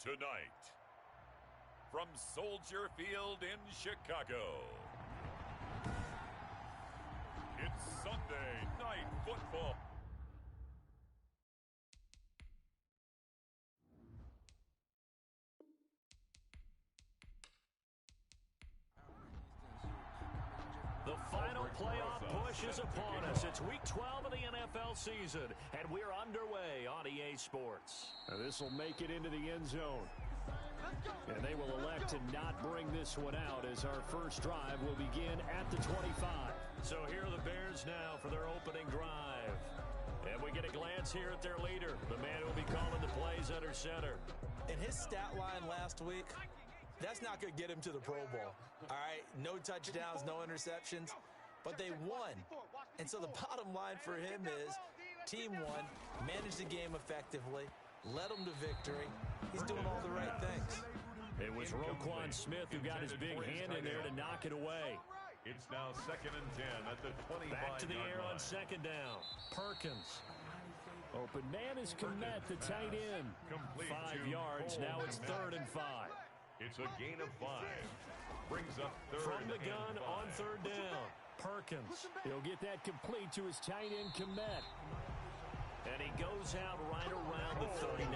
Tonight, from Soldier Field in Chicago, it's Sunday Night Football. The final playoff push is upon us. It's week 12 of the NFL season, and we're underway on EA Sports. Now this will make it into the end zone. And they will elect to not bring this one out as our first drive will begin at the 25. So here are the Bears now for their opening drive. And we get a glance here at their leader, the man who will be calling the plays under center. In his stat line last week, that's not going to get him to the Pro Bowl. All right, no touchdowns, no interceptions, but they won. And so the bottom line for him is team won, managed the game effectively, led them to victory. He's doing all the right things. It was Roquan Smith who got his big hand in there to knock it away. It's now 2nd and 10 at the 25-yard line. Back to the air on second down. Perkins. Open man is Komet, the tight end. 5 yards, now it's 3rd and 5. It's a gain of 5. Brings up 3rd From the gun and 5. on 3rd down. Perkins. He'll get that complete to his tight end, Komet. And he goes out right around the 39.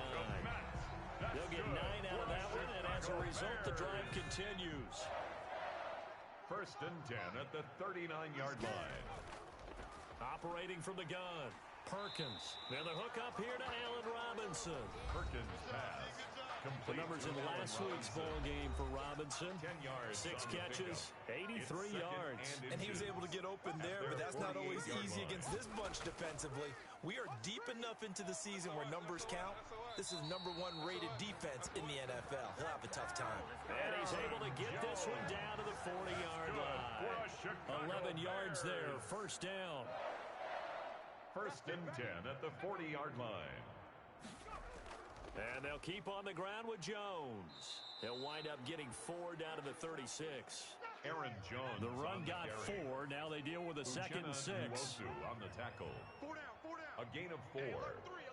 They'll get 9 out of that one, and as a result, the drive continues. 1st and 10 at the 39-yard line. Operating from the gun. Perkins. Now the hook up here to Allen Robinson. Perkins pass. The numbers in last week's ball game for Robinson. 10 yards. 6 catches, 83 yards. And he was able to get open there, but that's not always easy against this bunch defensively. We are deep enough into the season where numbers count. This is #1 rated defense in the NFL. He'll have a tough time. And he's able to get this one down to the 40-yard line. 11 yards there, 1st down. 1st and 10 at the 40-yard line. And they'll keep on the ground with Jones. He'll wind up getting 4 down to the 36. Aaron Jones. The run got 4. Now they deal with a 2nd and 6. On the tackle. A gain of 4.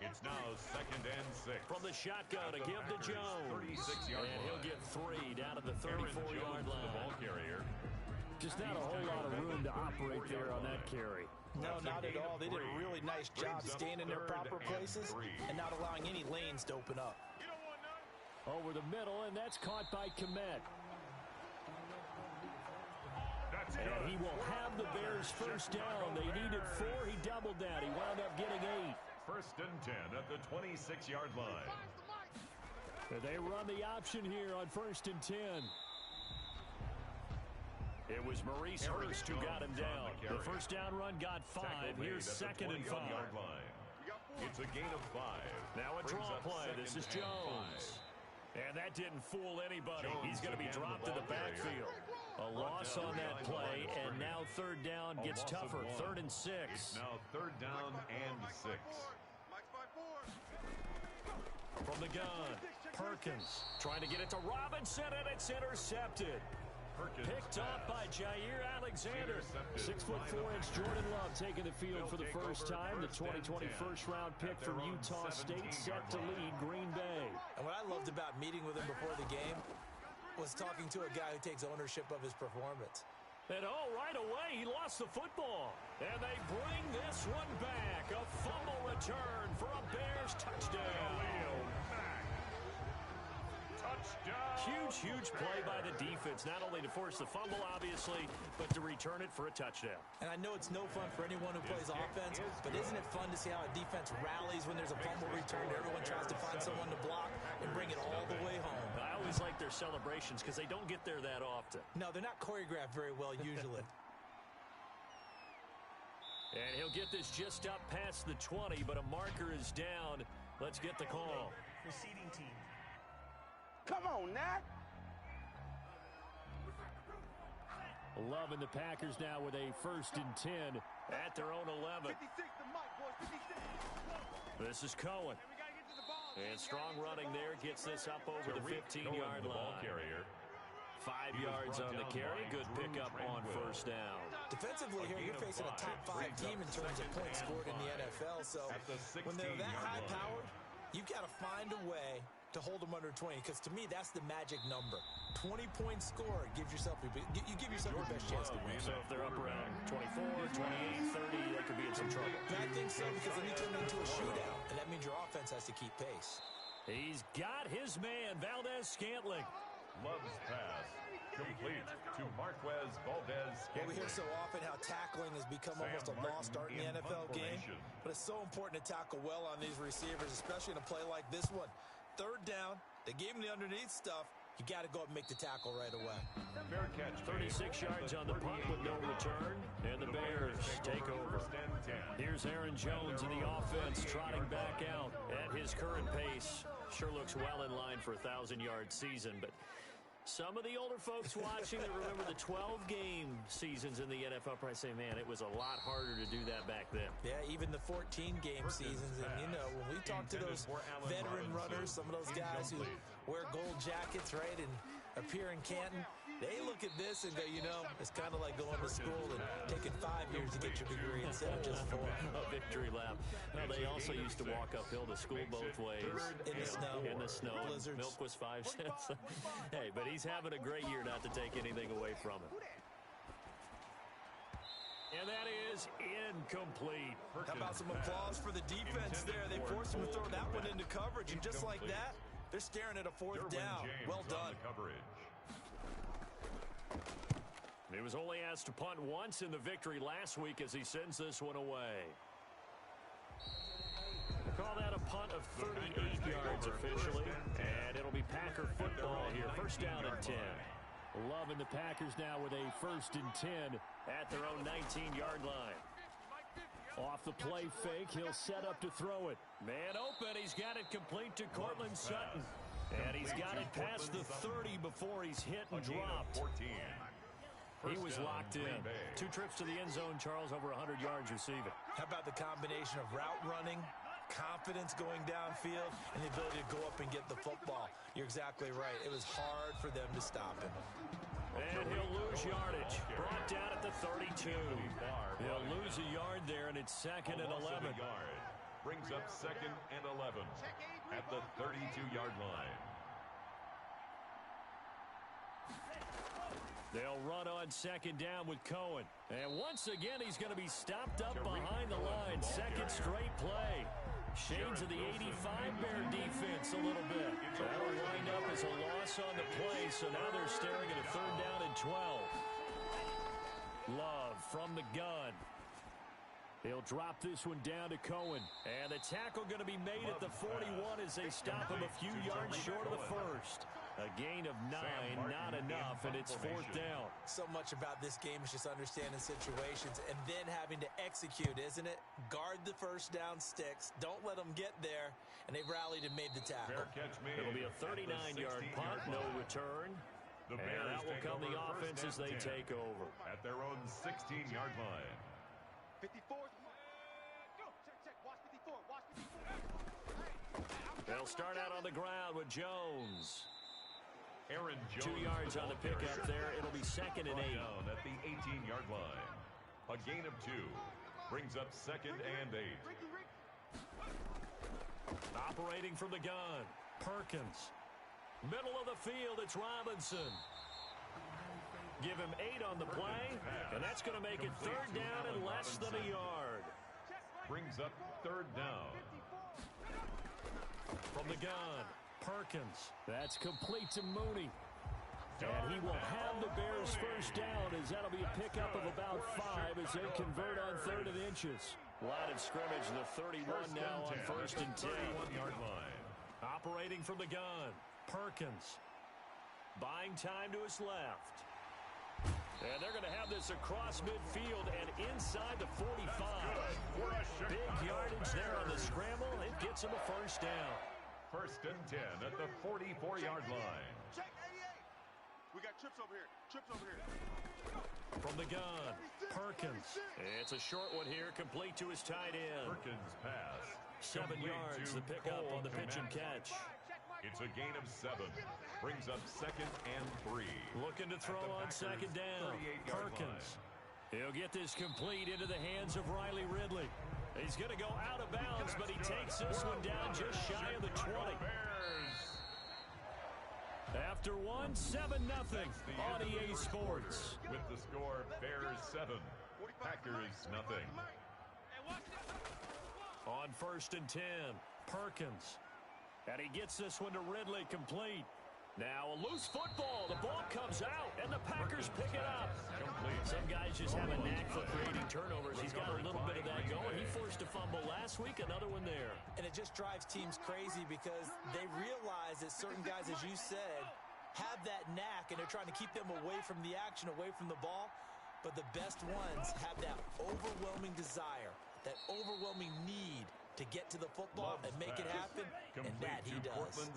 It's now 2nd and 6. From the shotgun, a give to Jones. 36-yard and he'll get 3 down to the 34-yard line. The ball carrier. Just not a whole lot of room to operate there on that carry. No, not at all. They did a really nice job staying in their proper places and not allowing any lanes to open up. Over the middle, and that's caught by Komet. And he will have the Bears 1st down. They needed 4. He doubled that. He wound up getting 8. 1st and 10 at the 26-yard line. And they run the option here on 1st and 10. It was Maurice Hurst who got him down. The 1st down run got 5. Here's 2nd and 5. It's a gain of 5. Now a draw play. This is Jones. And that didn't fool anybody. He's going to be dropped in the backfield. A loss on that play, and now 3rd down gets tougher. 3rd and 6. It's now 3rd down and 6. From the gun, Perkins trying to get it to Robinson, and it's intercepted. Picked up by Jair Alexander. 6'4" Jordan Love taking the field for the first time. The 2020 first-round pick from Utah State set to lead Green Bay. And what I loved about meeting with him before the game was talking to a guy who takes ownership of his performance. And right away, he lost the football. And they bring this one back. A fumble return for a Bears touchdown. Huge play by the defense, not only to force the fumble, obviously, but to return it for a touchdown. And I know it's no fun for anyone who plays offense, but isn't it fun to see how a defense rallies when there's a fumble return? Everyone tries to find someone to block and bring it all the way home. I always like their celebrations because they don't get there that often. No, they're not choreographed very well usually. And he'll get this just up past the 20, but a marker is down. Let's get the call. Receiving team. Come on, Nat. Love and the Packers now with a 1st and 10 at their own 11. This is Cohen. And strong running there gets this up over the 15-yard line. 5 yards on the carry. Good pickup on 1st down. Defensively here, you're facing a top-5 team in terms of points scored in the NFL. So when they're that high-powered, you've got to find a way to hold them under 20, because to me, that's the magic number. 20-point score gives yourself, you give yourself your best chance to win. So if they're up around 24, 28, 30, they could be in some trouble. And I think so, because then you turn it into a shootout, and that means your offense has to keep pace. He's got his man, Valdez-Scantling. Love's pass. Complete to Marquez Valdez. Well, we hear so often how tackling has become almost a lost art in the NFL game. But it's so important to tackle well on these receivers, especially in a play like this one. Third down, they gave him the underneath stuff. You got to go up and make the tackle right away. Fair catch. 36 yards on the punt with no return. And the Bears take over. Here's Aaron Jones in the offense trotting back out at his current pace. Sure looks well in line for a 1,000-yard season, but some of the older folks watching that remember the 12-game seasons in the NFL probably say, man, it was a lot harder to do that back then. Yeah, even the 14-game seasons. And, you know, when we talk to those veteran runners, some of those guys who wear gold jackets, right, and appear in Canton, they look at this and go, you know, it's kind of like going to school and taking 5 years to get your degree instead of just 4. A victory lap. Well, they also used to walk uphill to school both ways. In the snow. In the snow. Blizzards. Milk was 5 cents. Hey, but he's having a great year, not to take anything away from him. And that is incomplete. How about some applause for the defense there? They forced him to throw that one into coverage, and just like that, they're staring at a 4th down. Well done. He was only asked to punt once in the victory last week as he sends this one away. Call that a punt of 38 yards officially, and it'll be Packer football here. First down and 10. Loving the Packers now with a 1st and 10 at their own 19-yard line. Off the play fake, he'll set up to throw it. Man open, he's got it complete to Cortland Sutton. And he's got it past the 30 before he's hit and dropped. He was locked in. 2 trips to the end zone, Charles, over 100 yards receiving. How about the combination of route running, confidence going downfield, and the ability to go up and get the football? You're exactly right. It was hard for them to stop him. And he'll lose yardage. Brought down at the 32. He'll lose a yard there, and it's 2nd and 11. Brings up 2nd and 11 at the 32-yard line. They'll run on 2nd down with Cohen. And once again, he's going to be stopped up behind the line. 2nd straight play. Shades of the 85 Bear defense a little bit. That'll wind up as a loss on the play, so now they're staring at a 3rd down and 12. Love from the gun. They'll drop this one down to Cohen. And the tackle going to be made at the 41 as they stop him a few yards short of the 1st. A gain of 9, not enough, and it's 4th down. So much about this game is just understanding situations and then having to execute, isn't it? Guard the 1st down sticks. Don't let them get there. And they've rallied and made the tackle. It'll be a 39-yard punt, no return. And that will come the offense as they take over. At their own 16-yard line. 54. Go. Check. Watch 54. Watch 54. They'll start out on the ground with Jones. Aaron Jones, 2 yards on the pickup there. It'll be 2nd and 8. Down at the 18-yard line. A gain of 2. Brings up 2nd and 8. Operating from the gun. Perkins. Middle of the field, it's Robinson. Give him 8 on the play, and that's going to make it 3rd down and less than a yard. Brings up 3rd down. From the gun. Perkins. That's complete to Mooney. And he will have the Bears 1st down as that'll be a pickup of about 5 as they convert on 3rd and inches. Line of scrimmage, the 31 now on 1st and 10. 31-yard line. Operating from the gun. Perkins. Buying time to his left. And they're going to have this across midfield and inside the 45. Big yardage there on the scramble. It gets him a 1st down. 1st and 10 at the 44-yard line. Check 88. We got trips over here. From the gun, Perkins. It's a short one here, complete to his tight end. Perkins pass. 7 yards, the pickup on the pitch and catch. It's a gain of 7. Brings up 2nd and 3. Looking to throw on 2nd down. Perkins. He'll get this complete into the hands of Riley Ridley. He's going to go out of bounds, but he takes this one down just shy of the 20. After one, 7-0 on EA Sports. With the score, Bears 7, Packers nothing. On 1st and 10, Perkins. And he gets this one to Ridley complete. Now a loose football. The ball comes out, and the Packers pick it up. Some guys just have a knack for creating turnovers. He's got a little bit of that going. He forced a fumble last week, another one there. And it just drives teams crazy because they realize that certain guys, as you said, have that knack, and they're trying to keep them away from the action, away from the ball. But the best ones have that overwhelming desire, that overwhelming need to get to the football and make it happen, and that he does.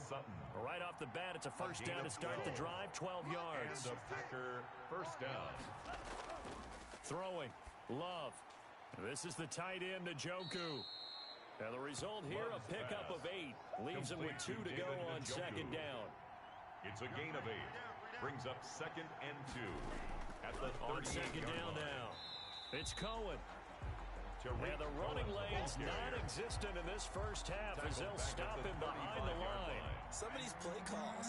Right off the bat, it's a first down to start the drive, 12 yards. And a Packer first down. Throwing, Love. This is the tight end, Njoku. And the result here, a pickup of 8. Leaves him with 2 to go on second down. It's a gain of 8. Brings up 2nd and 2. At the 38-yard on second down now. It's Cohen. And the running lane's non-existent in this first half as they'll stop him behind the line. Some of these play calls,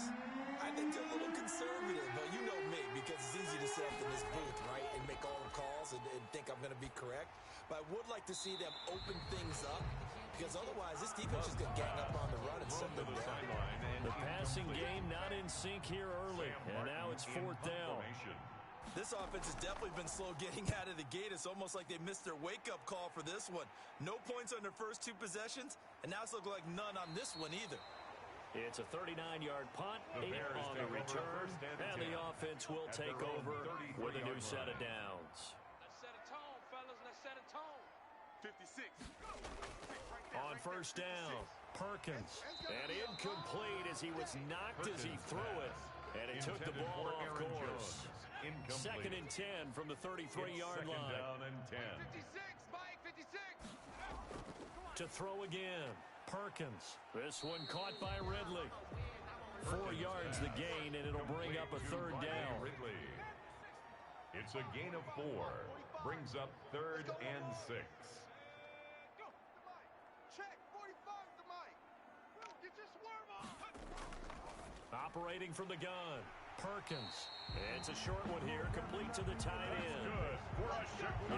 I think they're a little conservative, but you know me, because it's easy to sit up in this booth, right, and make all the calls and think I'm going to be correct. But I would like to see them open things up, because otherwise this defense is going to gang up on the run and set them down. The passing game not in sync here early, and now it's 4th down. This offense has definitely been slow getting out of the gate. It's almost like they missed their wake-up call for this one. No points on their first 2 possessions, and now it's looking like none on this one either. It's a 39-yard punt, 8 on the return, and the offense will take over with a new set of downs. Let's set a tone, fellas. Let's set a tone. 56. On first down, Perkins. And incomplete as he was knocked as he threw it. And it took the ball off course. 2nd and 10 from the 33-yard line. Down and 10. 56, Mike, 56. To throw again, Perkins. This one caught by Ridley. 4 yards the gain, and it'll bring up a 3rd down. Ridley. It's a gain of 4. Brings up 3rd and 6. Go, Mike. Check, 45 to Mike. Get your swerve on. Operating from the gun, Perkins. It's a short one here, complete to the tight end.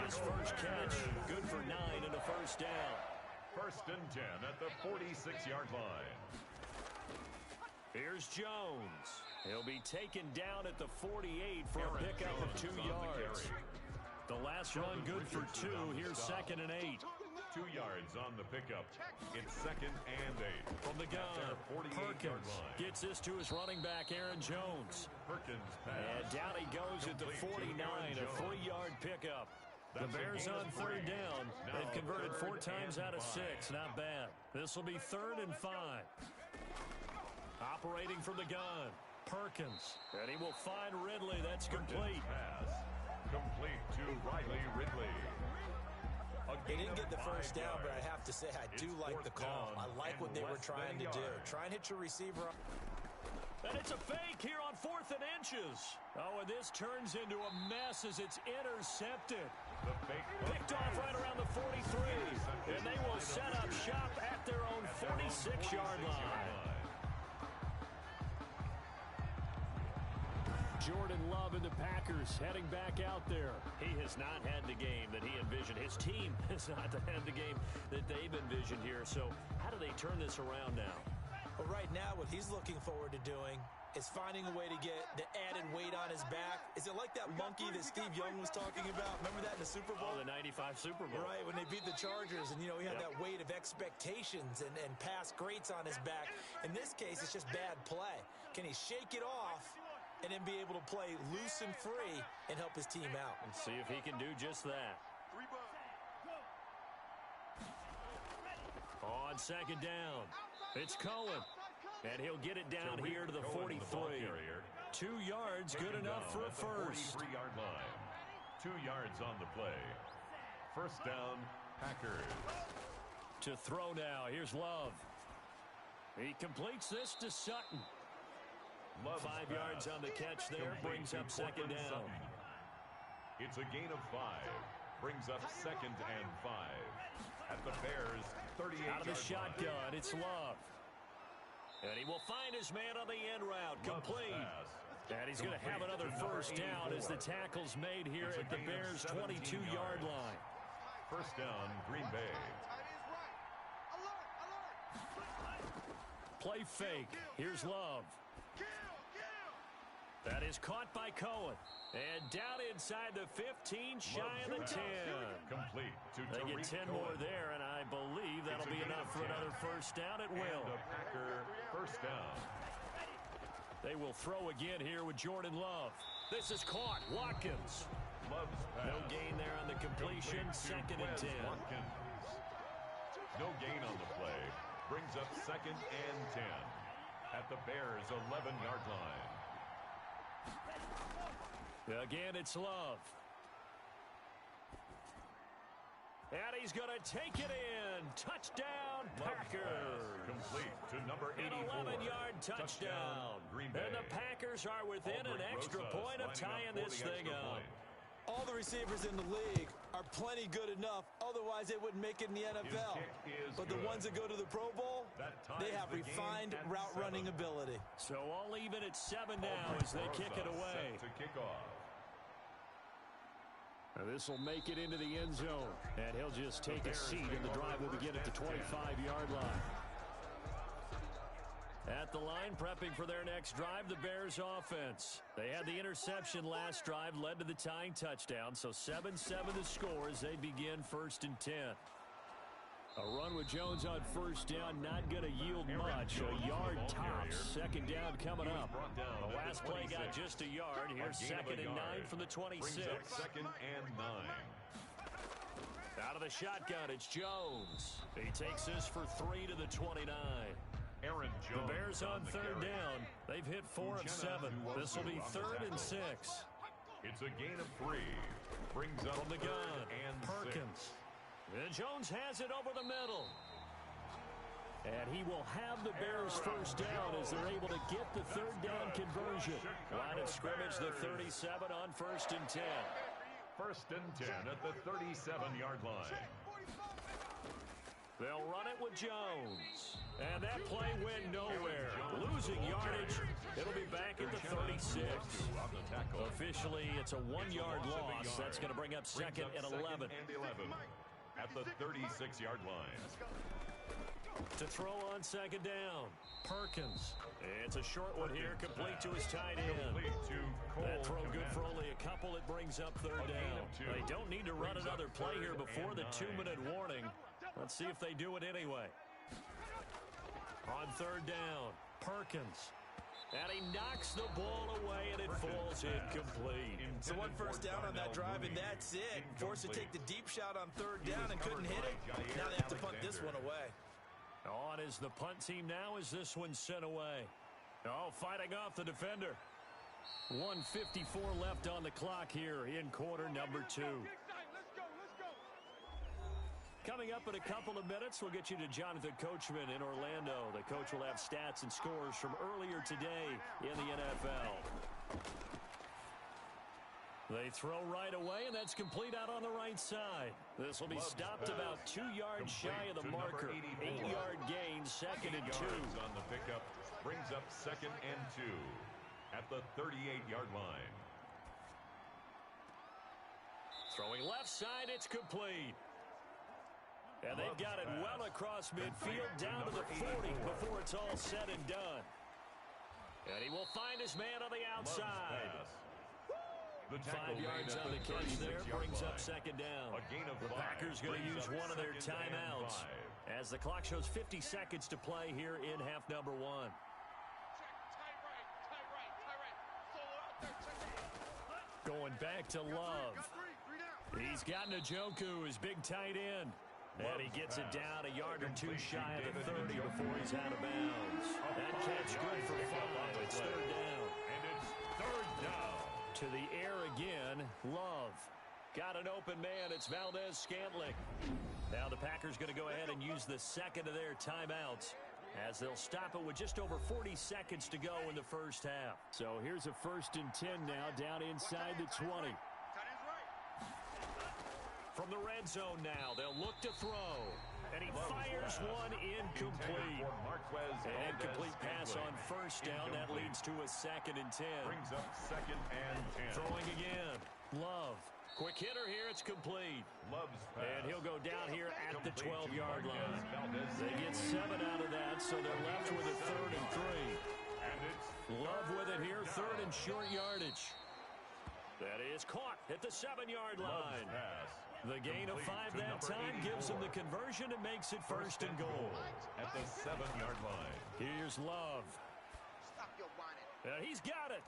His first catch, good for 9 and a first down. 1st and 10 at the 46-yard line. Here's Jones. He'll be taken down at the 48 for a pickup of 2 yards. The last run good for 2. Here's 2nd and 8. 2 yards on the pickup. It's 2nd and 8. From the gun, Perkins gets this to his running back, Aaron Jones. Perkins pass. And down he goes at the 49, a 3-yard pickup. The Bears on 3rd down. They've converted 4 times out of 6. Not bad. This will be 3rd and 5. Operating from the gun, Perkins. And he will find Ridley. That's complete. Pass. Complete to Riley Ridley. They didn't get the first down, but I have to say I do like the call. I like what they were trying to do. Try and hit your receiver up. And it's a fake here on 4th and inches. Oh, and this turns into a mess as it's intercepted. Picked off right around the 43. And they will set up shop at their own 46-yard line. Jordan Love and the Packers heading back out there. He has not had the game that he envisioned. His team has not had the game that they've envisioned here. So how do they turn this around now? Well, right now, what he's looking forward to doing is finding a way to get the added weight on his back. Is it like that monkey that Steve Young was talking about? Remember that in the Super Bowl? Oh, the 95 Super Bowl. Right, when they beat the Chargers, and, you know, he had that weight of expectations and past greats on his back. In this case, it's just bad play. Can he shake it off and then be able to play loose and free and help his team out? Let's see if he can do just that. On 2nd down, it's Cohen. And he'll get it down here to the 43. 2 yards, good enough for a first. 43-yard line. 2 yards on the play. First down, Packers. To throw now, here's Love. He completes this to Sutton. 5 yards on the catch there, brings up 2nd down. It's a gain of 5. Brings up 2nd and 5. At the Bears, 38 out of the shotgun, it's Love. And he will find his man on the end route. Complete. And he's going to have another first down as the tackle's made here at the Bears' 22-yard line. First down, Green Bay. Play fake. Here's Love. That is caught by Cohen. And down inside the 15, shy of the 10. Complete to They get 10 more there, and I believe that'll be enough for another first down. It will. And a Packer first down. They will throw again here with Jordan Love. This is caught. Watkins. Love's pass. No gain there on the completion. Second and 10. Watkins. No gain on the play. Brings up second and 10 at the Bears' 11-yard line. Again, it's Love. And he's going to take it in. Touchdown, Packers. Complete to number 84. An 11-yard touchdown. Green Bay. And the Packers are within an extra point of tying this thing up. All the receivers in the league are plenty good enough. Otherwise, they wouldn't make it in the NFL. But the ones that go to the Pro Bowl, they have refined route running ability. So all even at 7 now as they kick it away. To kick off. This will make it into the end zone. And he'll just take a seat, and the drive will begin at the 25-yard line. At the line, prepping for their next drive, the Bears offense. They had the interception last drive, led to the tying touchdown. So 7-7 the score as they begin first and 10. A run with Jones on first down, not going to yield much. A yard tops. Second down coming up. The last play got just a yard. Here's second and 9 from the 26. Second and 9. Out of the shotgun, it's Jones. He takes this for 3 to the 29. Aaron Jones. The Bears on third down. They've hit 4 of 7. This will be third and 6. It's a gain of 3. Brings up from the gun. And Perkins. And Jones has it over the middle. And he will have the Bears first down as they're able to get the third down conversion. Line of scrimmage, the 37 on first and 10. First and 10 at the 37-yard line. They'll run it with Jones. And that play went nowhere. Losing yardage. It'll be back at the 36. Officially, it's a 1-yard loss. That's going to bring up second and 11. At the 36-yard line. To throw on second down. Perkins. It's a short one here, complete to his tight end. That throw good for only a couple. It brings up third down. They don't need to run another play here before the 2-minute warning. Let's see if they do it anyway. On third down, Perkins. And he knocks the ball away, and it falls incomplete. So 1 first down on that drive, and that's it. Forced to take the deep shot on third down and couldn't hit it. Now they have to punt this one away. On is the punt team now as this one's sent away. Oh, fighting off the defender. 1:54 left on the clock here in quarter number 2. Coming up in a couple of minutes, we'll get you to Jonathan Coachman in Orlando. The coach will have stats and scores from earlier today in the NFL. They throw right away, and that's complete out on the right side. This will be stopped about 2 yards shy of the marker. 8-yard gain, second and 2. On the pickup, brings up second and 2 at the 38-yard line. Throwing left side, it's complete. And they've got it well across midfield down to the 40 before it's all said and done. And he will find his man on the outside. 5 yards on the catch there, brings up second down. The Packers going to use one of their timeouts as the clock shows 50 seconds to play here in half number 1. Going back to Love. He's got Njoku, his big tight end. And he gets it down a yard or 2 shy of the 30 before he's out of bounds. That catch good for 5. It's third down. And it's third down. To the air again, Love. Got an open man. It's Valdez-Scantling. Now the Packers going to go ahead and use the second of their timeouts as they'll stop it with just over 40 seconds to go in the first half. So here's a first and 10 now down inside the 20. From the red zone now, they'll look to throw. And he fires one incomplete. An incomplete pass on first down. That leads to a 2nd and 10. Brings up 2nd and 10. Throwing again. Love. Quick hitter here. It's complete. Love's pass. And he'll go down here at the 12-yard line. They get 7 out of that, so they're left with a 3rd and 3. And it's Love with it here. 3rd and short yardage. That is caught at the 7-yard line. The gain of 5 that time gives him the conversion and makes it 1st and goal. At the 7-yard line. Here's Love. Stop your whining. And he's got it.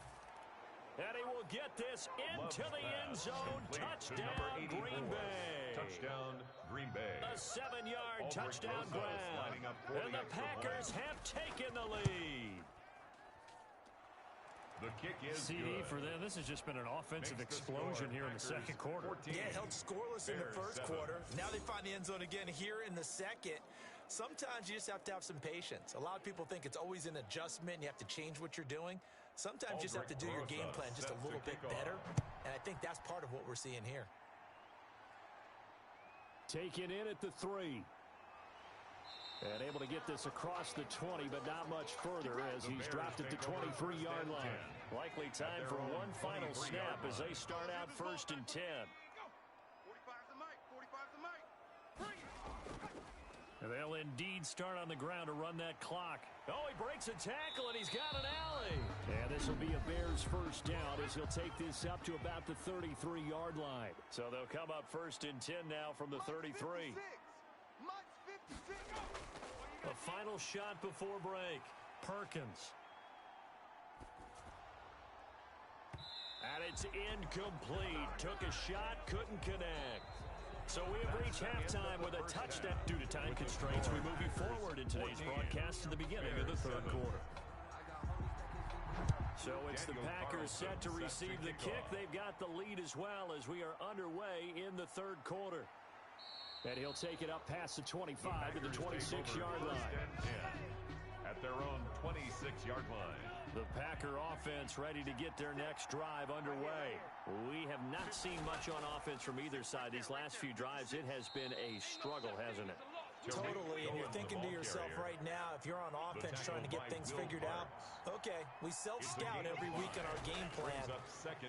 And he will get this into the end zone. Touchdown, Green Bay. Touchdown, Green Bay. A 7-yard touchdown grab. And the Packers have taken the lead. The kick is CD good. for them. This has just been an offensive explosion here in the second quarter. Yeah, held scoreless in the first quarter. Now they find the end zone again here in the second. Sometimes you just have to have some patience. A lot of people think it's always an adjustment. You have to change what you're doing. Sometimes you just have to do your game plan just a little bit better. And I think that's part of what we're seeing here. Taken in at the 3. And able to get this across the 20, but not much further as he's dropped at the 23-yard line. Likely time for one final snap as they start out 1st and 10. 45's the mic. 45's the mic. Bring it. And they'll indeed start on the ground to run that clock. Oh, he breaks a tackle, and he's got an alley. And this will be a Bears 1st down as he'll take this up to about the 33-yard line. So they'll come up 1st and 10 now from the 33. Mike's 56. A final shot before break. Perkins. And it's incomplete. Took a shot, couldn't connect. So we have reached halftime with a touchdown. Due to time constraints, we move you forward in today's broadcast to the beginning of the 3rd quarter. So it's the Packers set to receive the kick. They've got the lead as well as we are underway in the 3rd quarter. And he'll take it up past the 25 to the 26-yard line. At their own 26-yard line. The Packer offense ready to get their next drive underway. We have not seen much on offense from either side. These last few drives, it has been a struggle, hasn't it? Totally, and you're thinking to yourself right now, if you're on offense trying to get things figured out, okay, we self-scout every week on our game plan.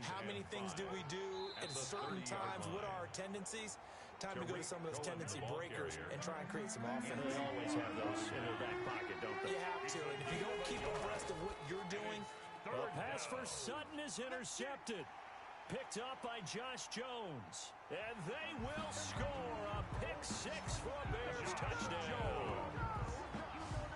How many things do we do at certain times? What are our tendencies? Time to go to some of those tendency breakers and try and create some offense. They always have those in their back pocket, don't they? You have to, and if you don't keep abreast of what you're doing. The pass for Sutton is intercepted. Picked up by Josh Jones. And they will score a pick-6 for a Bears touchdown.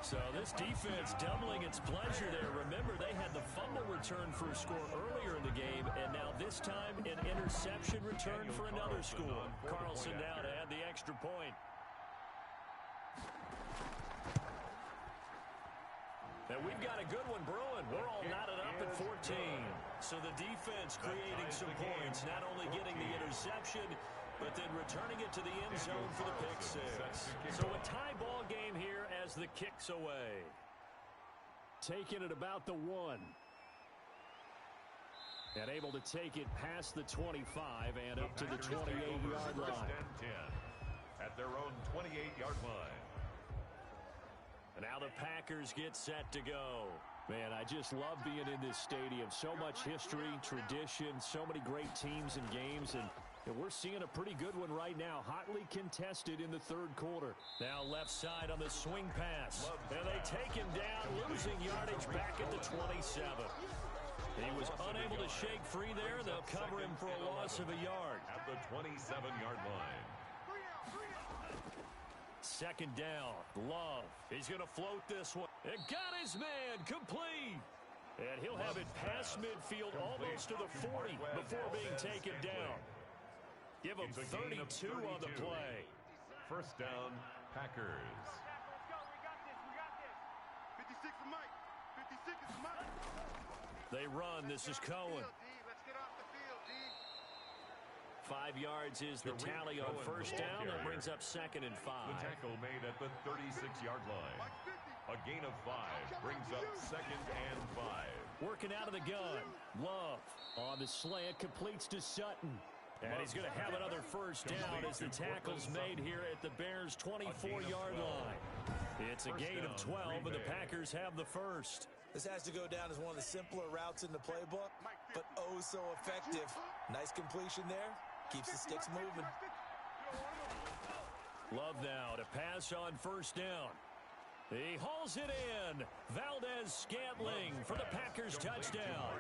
So this defense doubling its pleasure there. Remember, they had the fumble return for a score earlier in the game, and now this time an interception return for another score. Carlson now to add the extra point. And we've got a good one brewing. We're all knotted up at 14. So the defense creating some points, not only getting the interception, but then returning it to the end zone for the pick-6. So a tie ball game here as the kick's away. Taking it about the 1. And able to take it past the 25 and up to the 28-yard line. At their own 28-yard line. And now the Packers get set to go. Man, I just love being in this stadium. So much history, tradition, so many great teams and games, and we're seeing a pretty good one right now. Hotly contested in the 3rd quarter. Now left side on the swing pass. And they take him down, losing yardage back at the 27. He was unable to shake free there. They'll cover him for a loss of a yard. At the 27-yard line. 2nd down. Love. He's going to float this one. And got his man complete. And he'll have it past midfield almost to the 40 before being taken down. Give him 32 on the play. 1st down, Packers. Let's go. We got this. We got this. 56 is Mike. 56 is Mike. They run. This is Cohen. Let's get off the field, D. 5 yards is the tally on 1st down. That brings up 2nd and 5. The tackle made at the 36-yard line. A gain of 5 brings up 2nd and 5. Working out of the gun. Love on the slant, completes to Sutton. And he's going to have another first down as the tackle's made here at the Bears' 24-yard line. It's a gain of 12, and the Packers have the first. This has to go down as one of the simpler routes in the playbook, but oh so effective. Nice completion there. Keeps the sticks moving. Love now to pass on first down. He hauls it in. Valdez-Scantling for the Packers touchdown.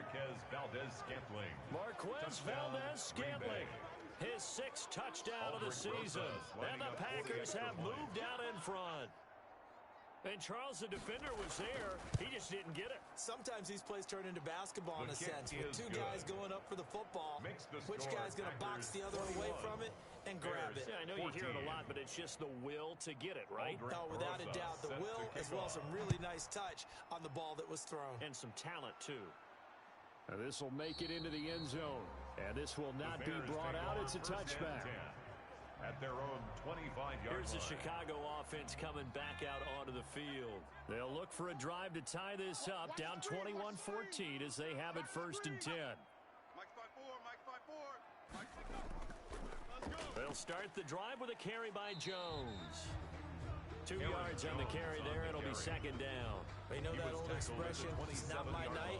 Marquez Valdez-Scantling. His 6th touchdown of the season. And the Packers have moved out in front. And Charles, the defender, was there. He just didn't get it. Sometimes these plays turn into basketball in a sense. With two guys going up for the football, which guy's going to box the other one away from it and grab it? Yeah, I know you hear it a lot, but it's just the will to get it, right? Oh, without a doubt. The will, as well as some really nice touch on the ball that was thrown. And some talent, too. Now this will make it into the end zone. And this will not be brought out. It's a touchback. At their own 25-yard line. Here's the Chicago offense coming back out onto the field. They'll look for a drive to tie this up, down 21-14 as they have it 1st and 10. They'll start the drive with a carry by Jones. 2 yards on the carry there. It'll be 2nd down. You know that old expression, it's not my night.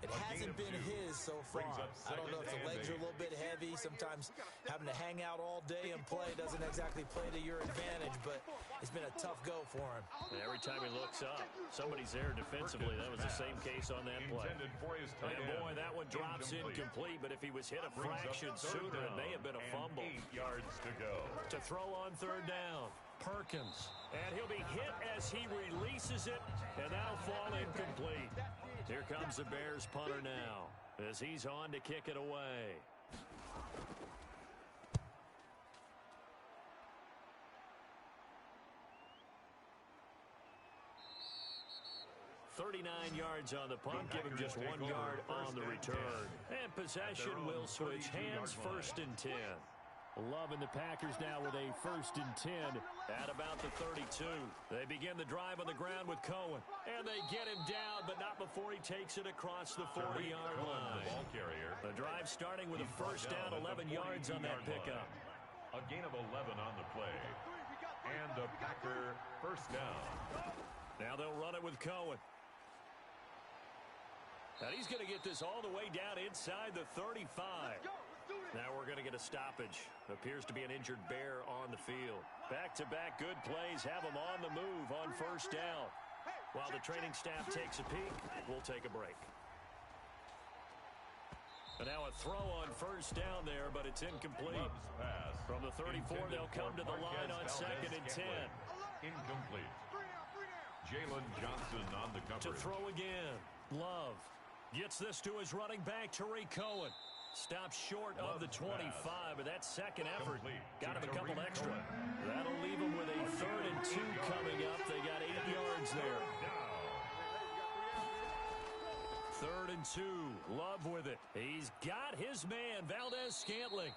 It hasn't been his so far. I don't know if the legs are a little bit heavy. Sometimes having to hang out all day and play doesn't exactly play to your advantage, but it's been a tough go for him. And every time he looks up, somebody's there defensively. That was the same case on that play. And boy, that one drops incomplete, but if he was hit a fraction sooner, it may have been a fumble. 8 yards to go. To throw on 3rd down, Perkins. And he'll be hit as he releases it, and that'll fall incomplete. Here comes the Bears punter now as he's on to kick it away. .39 yards on the punt, give him just 1 yard on the return. And possession will switch hands, 1st and 10. Loving the Packers now with a 1st and 10 at about the 32. They begin the drive on the ground with Cohen. And they get him down, but not before he takes it across the 40-yard line. The drive starting with a first down, 11 yards on that pickup. A gain of 11 on the play. And a Packer first down. Now they'll run it with Cohen. And he's going to get this all the way down inside the 35. Now we're going to get a stoppage. Appears to be an injured Bear on the field. Back-to-back good plays have him on the move on first down. While the training staff takes a peek, we'll take a break. And now a throw on first down there, but it's incomplete. From the 34, they'll come to the line on 2nd and 10. Incomplete. Jalen Johnson on the coverage. To throw again. Love gets this to his running back, Tariq Cohen. Stops short of the 25, but that second effort got him a couple extra. That'll leave him with a 3rd and 2 coming up. They got 8 yards there. 3rd and 2. Love with it. He's got his man, Valdez-Scantling.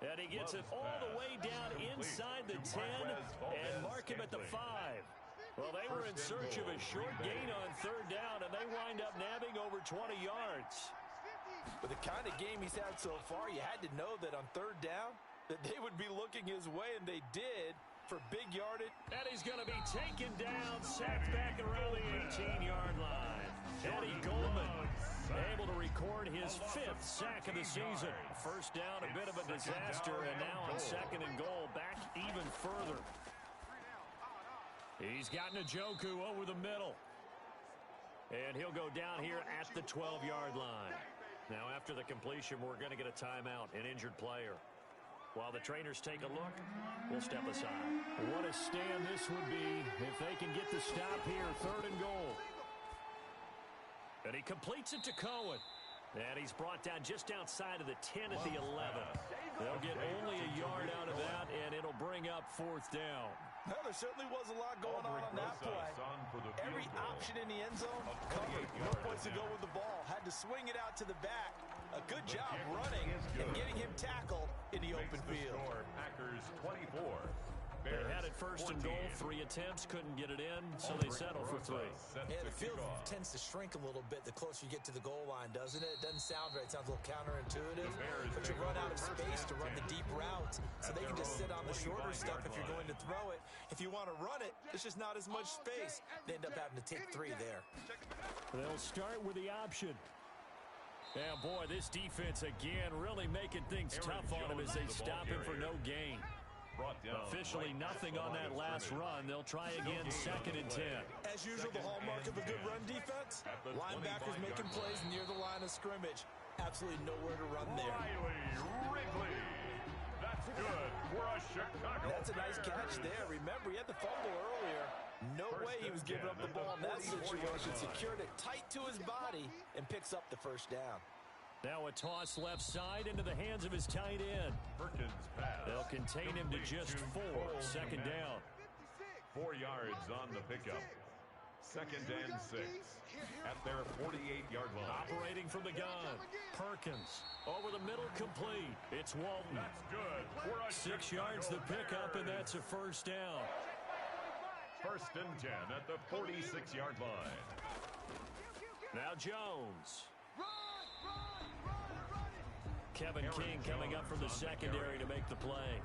And he gets it all the way down inside the 10 and mark him at the 5. Well, they were in search of a short gain on 3rd down, and they wind up nabbing over 20 yards. With the kind of game he's had so far, you had to know that on 3rd down that they would be looking his way, and they did for big yardage. And he's going to be taken down, sacked back around the 18-yard line. Eddie Goldman able to record his 5th sack of the season. First down, a bit of a disaster, and now on 2nd and goal, back even further. He's got Njoku over the middle. And he'll go down here at the 12-yard line. Now, after the completion, we're going to get a timeout, an injured player. While the trainers take a look, we'll step aside. What a stand this would be if they can get the stop here, 3rd and goal. And he completes it to Cohen. And he's brought down just outside of the 10 at the 11. They'll get only a yard out of that, and it'll bring up 4th down. Well, there certainly was a lot going on that play. Every option in the end zone covered. No place to go with the ball. Had to swing it out to the back. A good job running and getting him tackled in the open field. Packers 24 They had it first and goal, 3 attempts, couldn't get it in, so they settle for 3. Yeah, the field tends to shrink a little bit the closer you get to the goal line, doesn't it? It doesn't sound right. It sounds a little counterintuitive, but you run out of space to run the deep routes, so they can just sit on the shorter stuff if you're going to throw it. If you want to run it, it's just not as much space. They end up having to take 3 there. They'll start with the option. Yeah, boy, this defense again really making things tough on him as they stop him for no gain. Officially nothing on that last run. They'll try again, 2nd and 10. As usual, the hallmark of a good run defense, linebackers making plays near the line of scrimmage. Absolutely nowhere to run there. Ridley. That's good for a Chicago. That's a nice catch there. Remember, he had the fumble earlier. No way he was giving up the ball in that situation. Secured it tight to his body and picks up the first down. Now a toss left side into the hands of his tight end. Perkins pass. They'll contain him to just 4. 2nd down. 4 yards on the pickup. 2nd and 6 at their 48-yard line. Operating from the gun. Perkins over the middle, complete. It's Walton. That's good for a 6 yards the pickup, and that's a first down. 1st and 10 at the 46-yard line. Now Jones. Kevin King coming up from the secondary to make the play.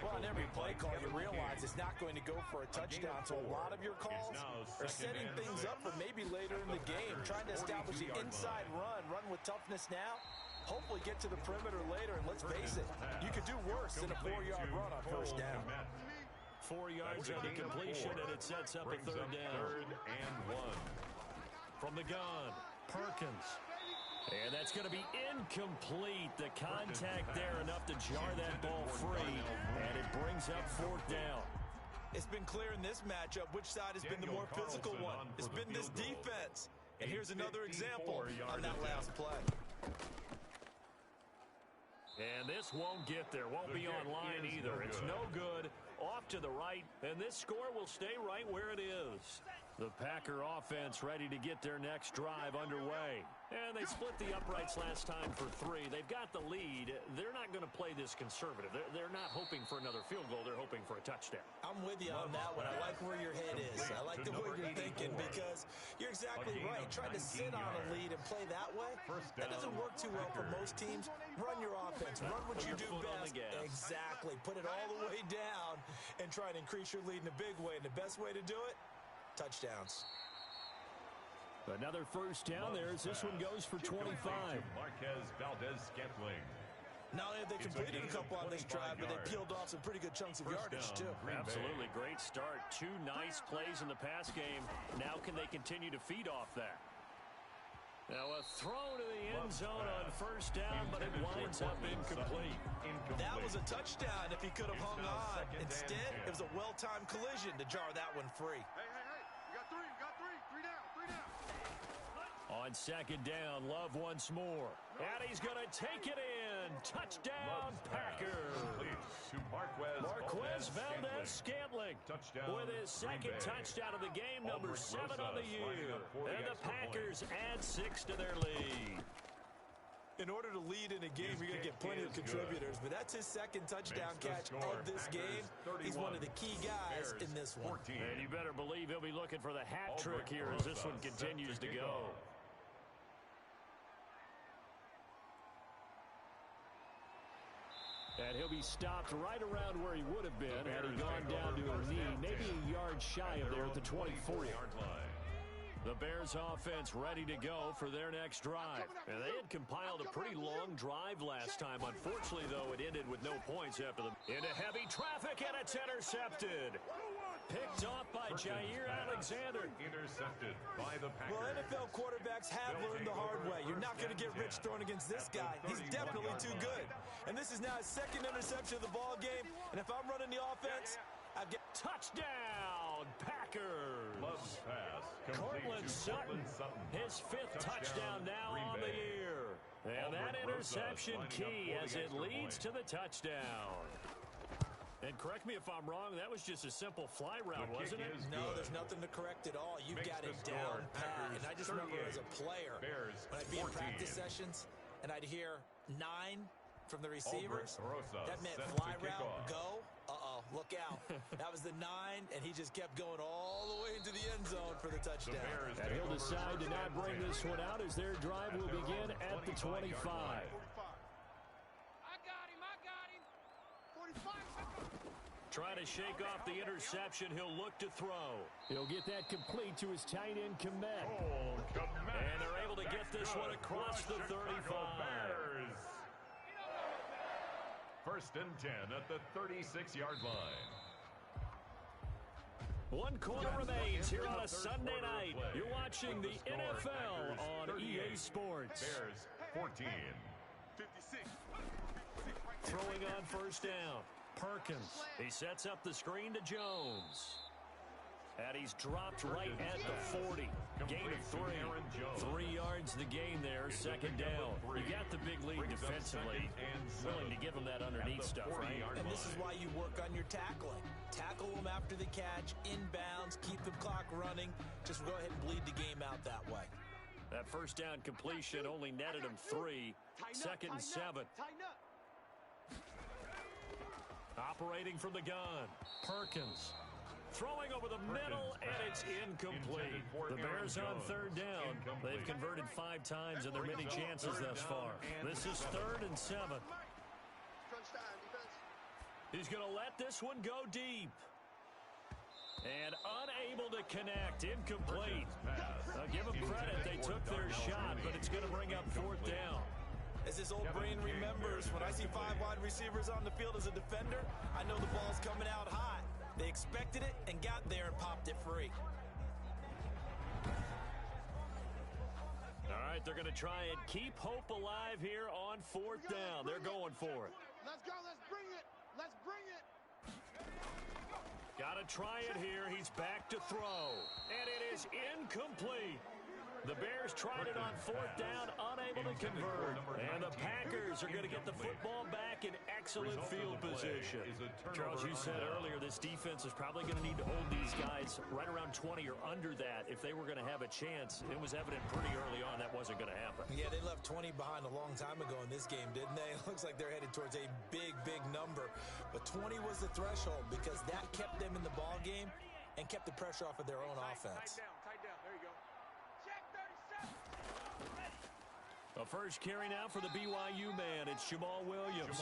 Well, on every play call, you realize it's not going to go for a touchdown. So a lot of your calls are setting things up for maybe later in the game, trying to establish the inside run with toughness now. Hopefully get to the perimeter later, and let's face it, you could do worse than a 4-yard run on first down. 4 yards on the completion, and it sets up a 3rd down. 3rd and 1. From the gun, Perkins. And that's going to be incomplete. The contact there enough to jar that ball free, and it brings up 4th down. It's been clear in this matchup which side has been the more physical one. It's been this defense. And here's another example on that last play. And this won't get there. Won't be online either. It's no good. Off to the right, and this score will stay right where it is. The Packer offense ready to get their next drive underway. And they split the uprights last time for 3. They've got the lead. They're not going to play this conservative. They're not hoping for another field goal. They're hoping for a touchdown. I'm with you on that one. I like where your head is. I like the way you're thinking because you're exactly right. Trying to sit on a lead and play that way, that doesn't work too well for most teams. Run your offense. Run what you do best. Exactly. Put it all the way down and try and increase your lead in a big way. And the best way to do it, touchdowns. Another first down there as this one goes for 25. Marquez Valdez-Scantling. Not only have they completed a couple on this drive, but they peeled off some pretty good chunks of yardage, too. Absolutely. Great start. 2 nice plays in the pass game. Now can they continue to feed off that? Now a throw to the end zone on first down, but it winds up incomplete. That was a touchdown if he could have hung on. Instead, it was a well-timed collision to jar that one free. Hey, you got 3, three down. On 2nd down, Love once more. And he's going to take it in. Touchdown, Packers. Marquez Valdez-Scantling with his 2nd touchdown of the game, number 7 on the year. And the Packers add 6 to their lead. In order to lead in a game, you're going to get plenty of contributors, but that's his 2nd touchdown catch of this game. He's one of the key guys in this one. And you better believe he'll be looking for the hat trick here as this one continues to go. And he'll be stopped right around where he would have been had he gone down to a knee, maybe a yard shy of there at the 24-yard line. The Bears offense ready to go for their next drive. And they had compiled a pretty long drive last time. Unfortunately, though, it ended with no points after them. Into heavy traffic, and it's intercepted. Picked off by Jair Alexander. Intercepted by the Packers. Well, NFL quarterbacks have learned the hard way. You're not going to get rich throwing against this guy. He's definitely too good. And this is now his 2nd interception of the ball game. And if I'm running the offense, I've got touchdown, Packers. Love's pass. Cortland Sutton, his 5th touchdown now on the year. And that interception key as it leads to the touchdown. And correct me if I'm wrong, that was just a simple fly route, wasn't it? No, there's nothing to correct at all. You've got it down pat. And I just remember as a player, when I'd be in practice sessions, and I'd hear 9 from the receivers, that meant fly route, go. look out. That was the 9, and he just kept going all the way into the end zone for the touchdown. And he'll decide to not bring this one out as their drive will begin at the 25. I got him. 45. Trying to shake off the interception. He'll look to throw. He'll get that complete to his tight end, Komet. And they're able to get this one across the 35. First and 10 at the 36-yard line. One quarter remains here on a Sunday night. You're watching the NFL on EA Sports. Bears 14. 56. Throwing on first down. Perkins. He sets up the screen to Jones. And he's dropped right at the 40. Gain of 3. 3 yards the gain there, second down. You got the big lead defensively. Willing to give him that underneath stuff, right? And this is why you work on your tackling. Tackle them after the catch, inbounds, keep the clock running. Just go ahead and bleed the game out that way. That first down completion only netted him 3. Second and 7. Operating from the gun. Perkins. Throwing over the middle, and it's incomplete. The Bears on third down. They've converted 5 times in their many chances thus far. This is 3rd and 7. He's going to let this one go deep. And unable to connect. Incomplete. I'll give them credit. They took their shot, but it's going to bring up 4th down. As this old brain remembers, when I see 5 wide receivers on the field as a defender, I know the ball's coming out hot. They expected it and got there and popped it free. All right, they're going to try and keep hope alive here on 4th down. They're going for it. Let's go. Let's bring it. Got to try it here. He's back to throw. And it is incomplete. The Bears tried it on 4th down, unable to convert. And the Packers are going to get the football back in excellent field position. Charles, you said earlier this defense is probably going to need to hold these guys right around 20 or under that if they were going to have a chance. It was evident pretty early on that wasn't going to happen. Yeah, they left 20 behind a long time ago in this game, didn't they? It looks like they're headed towards a big, big number. But 20 was the threshold because that kept them in the ball game and kept the pressure off of their own offense. Tight down. There you go. Check 37. A first carry now for the BYU man. It's Jamal Williams.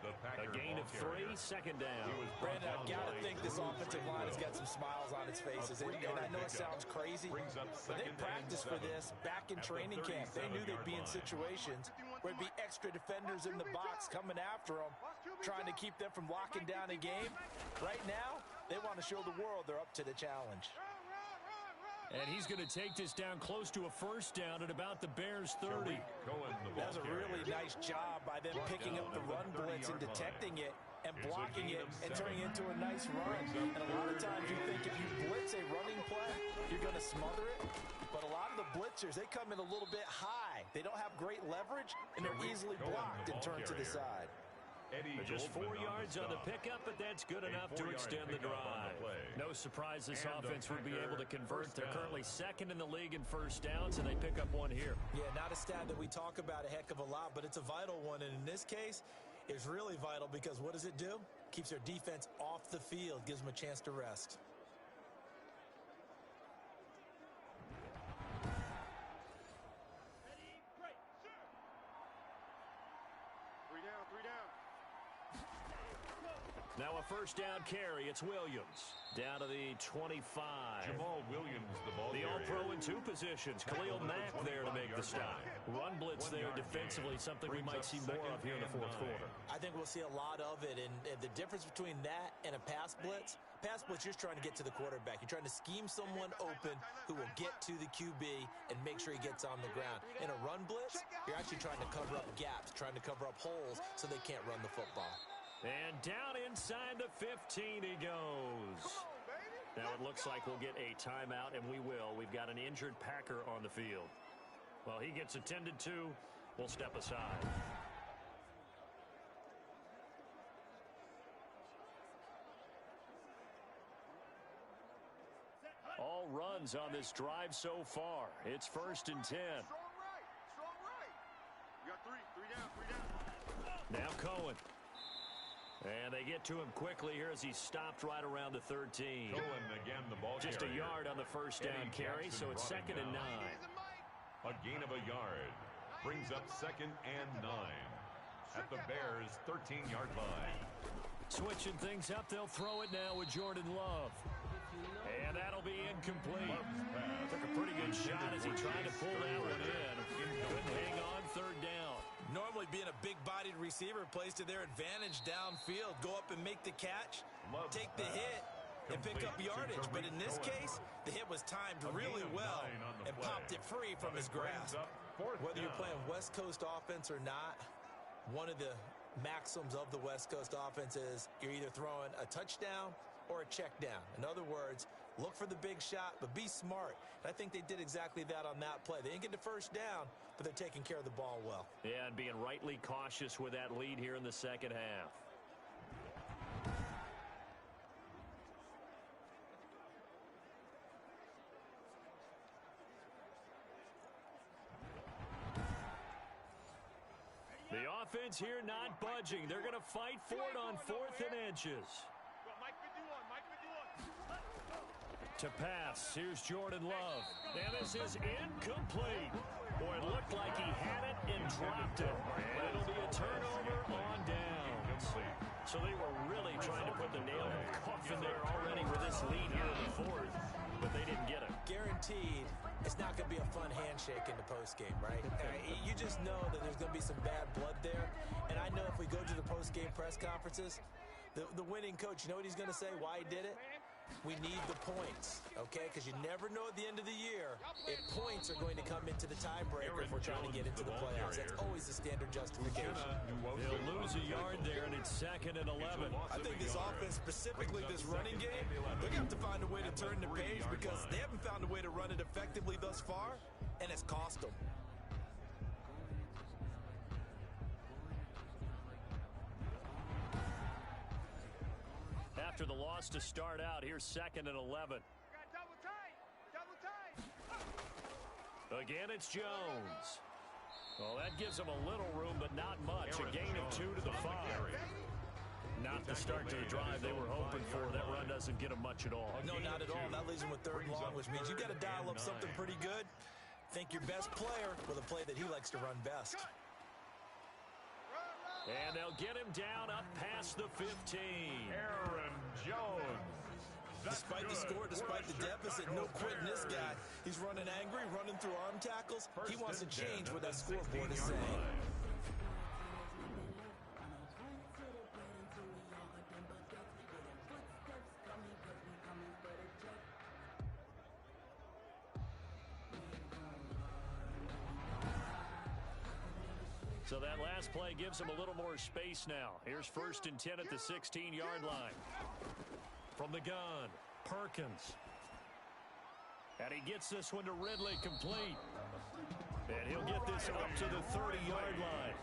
The Packer A gain of 3, second down. Brandon, I've got to think this offensive line has got some smiles on its faces. And I know it sounds crazy, but they practiced for this back in training camp. They knew they'd be in situations where it'd be extra defenders in the box coming after them, trying to keep them from locking down a game. Right now, they want to show the world they're up to the challenge. And he's going to take this down close to a first down at about the Bears' 30. That was a really nice job by them picking up the run blitz and detecting it and blocking it and turning it into a nice run. And a lot of times you think if you blitz a running play, you're going to smother it. But a lot of the blitzers, they come in a little bit high. They don't have great leverage, and they're easily blocked and turned to the side. Just 4 yards on the pickup, but that's good enough to extend the drive. No surprise this offense would be able to convert. They're currently 2nd in the league in first downs, and they pick up 1 here. Yeah, not a stat that we talk about a heck of a lot, but it's a vital one. And in this case, it's really vital because what does it do? Keeps their defense off the field, gives them a chance to rest. Now a first down carry. It's Williams. Down to the 25. Jamal Williams, the ball The all-pro in 2 positions. Khalil Mack there to make the stop. Run blitz there defensively, something we might see more of here in the 4th quarter. I think we'll see a lot of it. And the difference between that and a pass blitz, you're just trying to get to the quarterback. You're trying to scheme someone open who will get to the QB and make sure he gets on the ground. In a run blitz, you're actually trying to cover up gaps, trying to cover up holes so they can't run the football. And down inside the 15 he goes. Now it looks like we'll get a timeout, and we will. We've got an injured Packer on the field. Well, he gets attended to. We'll step aside. All runs on this drive so far. It's 1st and 10. Strong right. You got 3 down. Now Cohen. And they get to him quickly here as he stopped right around the 13. Cohen again, the ball Just a carrier. yard on the first down carry, so it's 2nd and 9. A gain of a yard brings up 2nd and 9 at the Bears' 13-yard line. Switching things up, they'll throw it now with Jordan Love. And that'll be incomplete. Took a pretty good shot as he tried to pull that one in. Couldn't hang on 3rd down. Normally being a big-bodied receiver plays to their advantage downfield. Go up and make the catch, take the hit, and pick up yardage. But in this case, the hit was timed really well and popped it free from his grasp. Whether you're playing West Coast offense or not, one of the maxims of the West Coast offense is you're either throwing a touchdown or a check down. In other words, look for the big shot, but be smart. And I think they did exactly that on that play. They didn't get the first down, but they're taking care of the ball well. Yeah, and being rightly cautious with that lead here in the second half. The offense here not budging. They're going to fight for it on 4th and inches. To pass, here's Jordan Love. And this is incomplete. Boy, it looked like he had it and dropped it. But it'll be a turnover on downs. So they were really trying to put the nail in the coffin there already with this lead here in the 4th. But they didn't get it. Guaranteed, it's not going to be a fun handshake in the postgame, right? You just know that there's going to be some bad blood there. And I know if we go to the postgame press conferences, the winning coach, you know what he's going to say, why he did it? We need the points, okay? Because you never know at the end of the year if points are going to come into the tiebreaker if we're trying to get into the playoffs. That's always the standard justification. They'll lose a yard there, and it's 2nd and 11. I think this offense, specifically this running game, they're going to have to find a way to turn the page because they haven't found a way to run it effectively thus far, and it's cost them. After the loss to start out, here's 2nd and 11. Again, it's Jones. Well, that gives them a little room, but not much. A gain of 2 to the 5. Not the start to the drive they were hoping for. That run doesn't get them much at all. No, not at all. That leaves them with 3rd and long, which means you got to dial up something pretty good. Think your best player with a play that he likes to run best. And they'll get him down up past the 15. Aaron Jones. Despite the score, despite the deficit, no quitting this guy. He's running angry, running through arm tackles. He wants to change what that scoreboard is saying. So that last play gives him a little more space now. Here's 1st and 10 at the 16-yard line. From the gun, Perkins. And he gets this one to Ridley complete. And he'll get this up to the 30-yard line.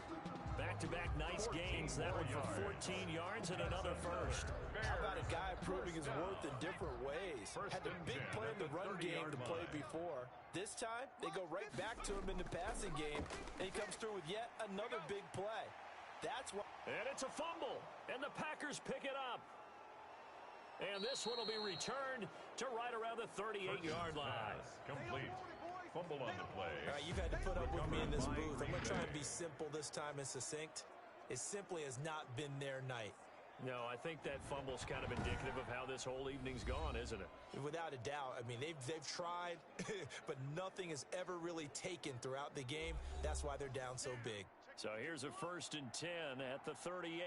Back-to-back nice gains. That one for 14 yards and another first. How about a guy proving his worth in different ways? Had the big play in the run game to play before. This time, they go right back to him in the passing game, and he comes through with yet another big play. That's why. And it's a fumble, and the Packers pick it up. And this one will be returned to right around the 38-yard line. Complete. Fumble on the play. All right, you've had to put up with me in this booth. I'm going to try and be simple this time and succinct. It simply has not been their night. No, I think that fumble's kind of indicative of how this whole evening's gone, isn't it? Without a doubt. I mean, they've tried, but nothing has ever really taken throughout the game. That's why they're down so big. So here's a 1st and 10 at the 38.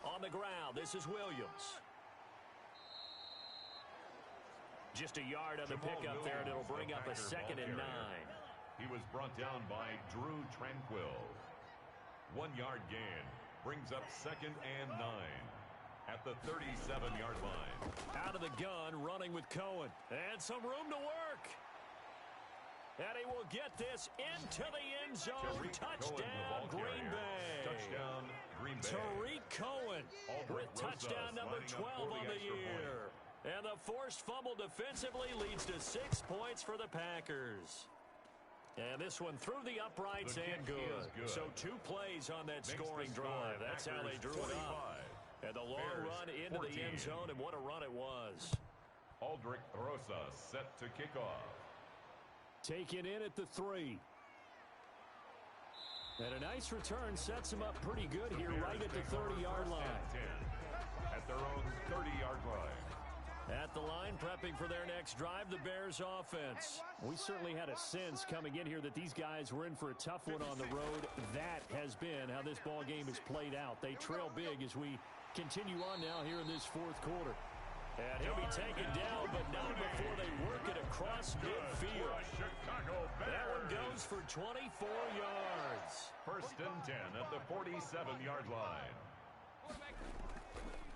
On the ground, this is Williams. Just a yard on the pickup there, and it'll bring up a 2nd and 9. He was brought down by Drew Tranquill. 1-yard gain brings up 2nd and 9 at the 37-yard line. Out of the gun, running with Cohen. And some room to work. And he will get this into the end zone. Touchdown, Green Bay. Touchdown, Green Bay. Tariq Cohen with touchdown number 12 on the year. And the forced fumble defensively leads to 6 points for the Packers. And this one through the uprights and good. So 2 plays on that scoring drive. That's how they drew it up. And the long run into the end zone, and what a run it was. Aldrich Rosa set to kick off. Taken in at the 3. And a nice return sets him up pretty good here right at the 30-yard line. At their own 30-yard line. At the line, prepping for their next drive, the Bears offense. We certainly had a sense coming in here that these guys were in for a tough one on the road. That has been how this ball game has played out. They trail big as we continue on now here in this 4th quarter. And he'll be taken down, but not before they work it across midfield. That one goes for 24 yards. 1st and 10 at the 47-yard line.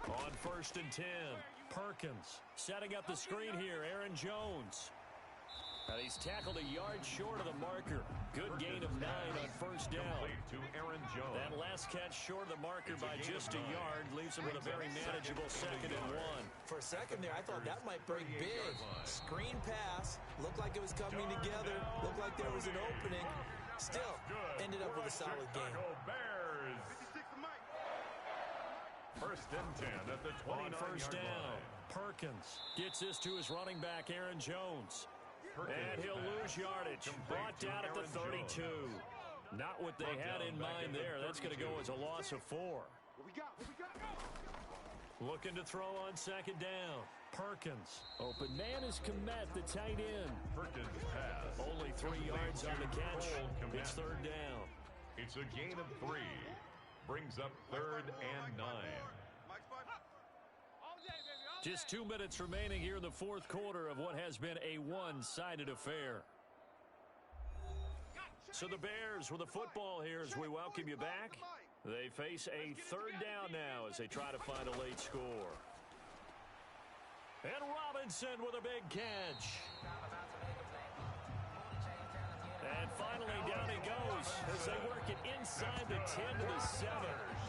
On 1st and 10, Perkins setting up the screen here. Aaron Jones. And he's tackled a yard short of the marker. Good gain of 9 on 1st down. To Aaron Jones. That last catch short of the marker by just a yard leaves him with a very manageable 2nd and 1. For a second there, I thought that might break big. Screen pass. Looked like it was coming together. Looked like there was an opening. Still, ended up with a solid game. Bears. 1st and 10 at the 29-yard line. On 1st down, Perkins gets this to his running back, Aaron Jones. And he'll lose yardage. Brought down at the 32. Not what they had in mind there. That's going to go as a loss of 4. Looking to throw on 2nd down. Perkins. Open man is Komet, the tight end. Perkins pass. Only 3 yards on the catch. It's 3rd down. It's a gain of 3. Brings up 3rd and 9. Just 2 minutes remaining here in the 4th quarter of what has been a one-sided affair. So the Bears with the football here as we welcome you back. They face a 3rd down now as they try to find a late score. And Robinson with a big catch. And finally down he goes as they work it inside the 10 to the 7.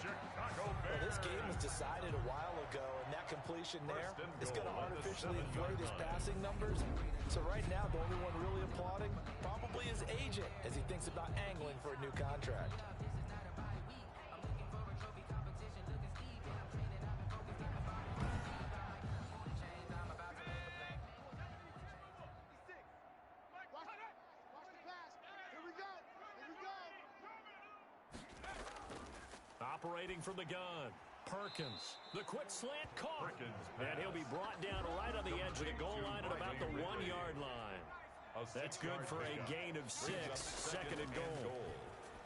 Well, this game was decided a while ago, and that completion there is going to artificially inflate his passing numbers. So right now, the only one really applauding probably his agent as he thinks about angling for a new contract. Operating from the gun, Perkins. The quick slant caught. And he'll be brought down right on the edge of the goal line at about the 1-yard line. That's good for a gain of 6. 2nd and goal.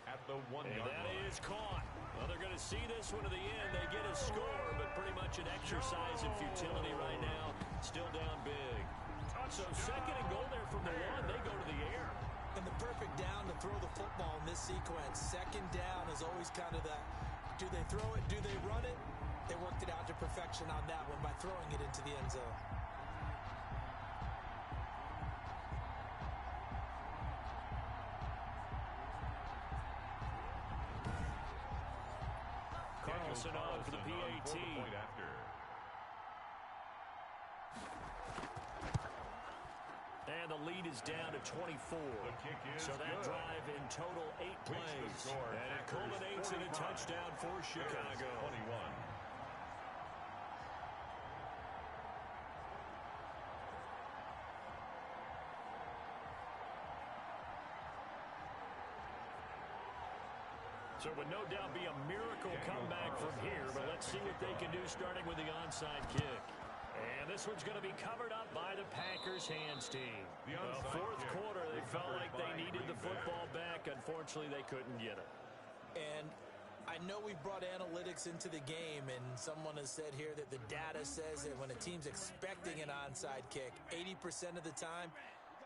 At the 1-yard line. And that is caught. Well, they're going to see this one to the end. They get a score, but pretty much an exercise in futility right now. Still down big. So 2nd and goal there from the 1. They go to the air. And the perfect down to throw the football in this sequence. 2nd down is always kind of that. Do they throw it? Do they run it? They worked it out to perfection on that one by throwing it into the end zone. Carlson on for the PAT. And the lead is down to 24. So that drive in total 8 plays. And it culminates in a touchdown for Chicago. 21. So it would no doubt be a miracle comeback from here, but let's see what they can do starting with the onside kick. And this one's going to be covered up by the Packers hands team. The 4th quarter, they felt like they needed the football back. Unfortunately, they couldn't get it. And I know we brought analytics into the game, and someone has said here that the data says that when a team's expecting an onside kick, 80% of the time,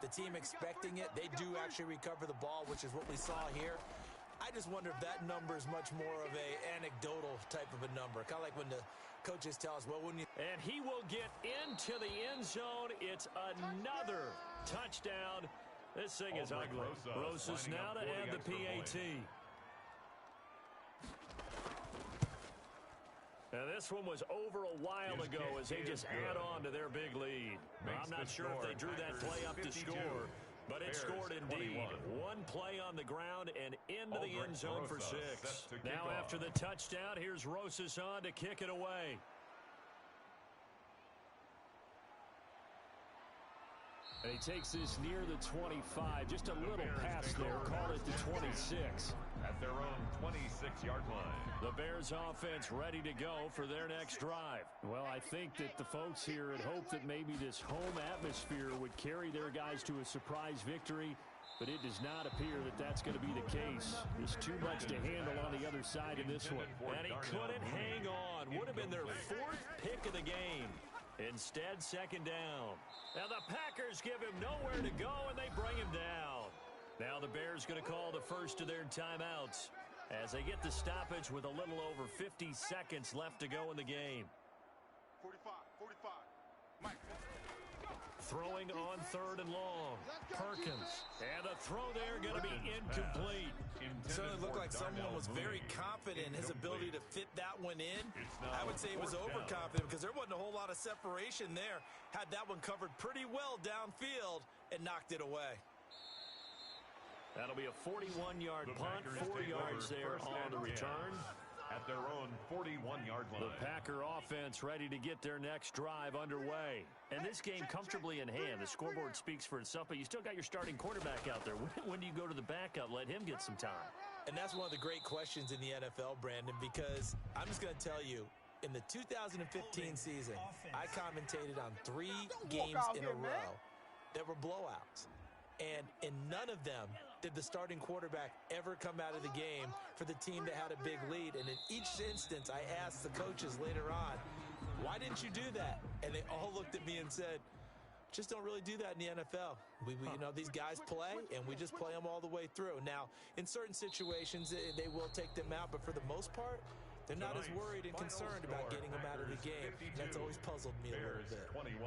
the team expecting it, they do actually recover the ball, which is what we saw here. I just wonder if that number is much more of a anecdotal type of a number. Kind of like when the coaches tell us, well, when you... And he will get into the end zone. It's another touchdown. This thing is ugly. Rosas now to add the PAT. Now, this one was over a while ago as they just add on to their big lead. I'm not sure if they drew that play up to score, But it scored indeed. One play on the ground and into the end zone for 6. Now after the touchdown, here's Rosas on to kick it away. And he takes this near the 25. Just a little pass there. Call it the 26. At their own 26-yard line. The Bears offense ready to go for their next drive. Well, I think that the folks here had hoped that maybe this home atmosphere would carry their guys to a surprise victory, but it does not appear that that's going to be the case. There's too much to handle on the other side in this one. And he couldn't hang on. Would have been their 4th pick of the game. Instead, 2nd down. Now the Packers give him nowhere to go, and they bring him down. Now the Bears going to call the first of their timeouts as they get the stoppage with a little over 50 seconds left to go in the game. 45. Mike. Throwing on 3rd and long. Perkins. And the throw there going to be incomplete. Certainly looked like someone was very confident in his ability to fit that one in. I would say he was overconfident because there wasn't a whole lot of separation there. Had that one covered pretty well downfield and knocked it away. That'll be a 41-yard punt, 4 yards there on the return. At their own 41-yard line. The Packer offense ready to get their next drive underway. And this game comfortably in hand. The scoreboard speaks for itself, but you still got your starting quarterback out there. When do you go to the backup? Let him get some time. And that's one of the great questions in the NFL, Brandon, because I'm just going to tell you, in the 2015 season, I commentated on 3 games in a row that were blowouts. And in none of them did the starting quarterback ever come out of the game for the team that had a big lead. And in each instance, I asked the coaches later on, why didn't you do that? And they all looked at me and said, just don't really do that in the NFL. We you know, these guys play, and we just play them all the way through. Now, in certain situations, they will take them out, but for the most part, they're not as worried and concerned about getting them out of the game. That's always puzzled me a little bit. 21.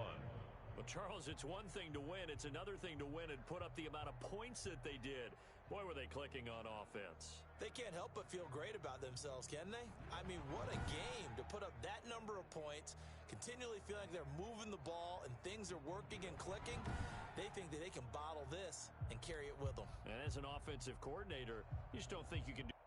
Well, Charles, it's one thing to win. It's another thing to win and put up the amount of points that they did. Boy, were they clicking on offense. They can't help but feel great about themselves, can they? I mean, what a game to put up that number of points, continually feeling like they're moving the ball and things are working and clicking. They think that they can bottle this and carry it with them. And as an offensive coordinator, you just don't think you can do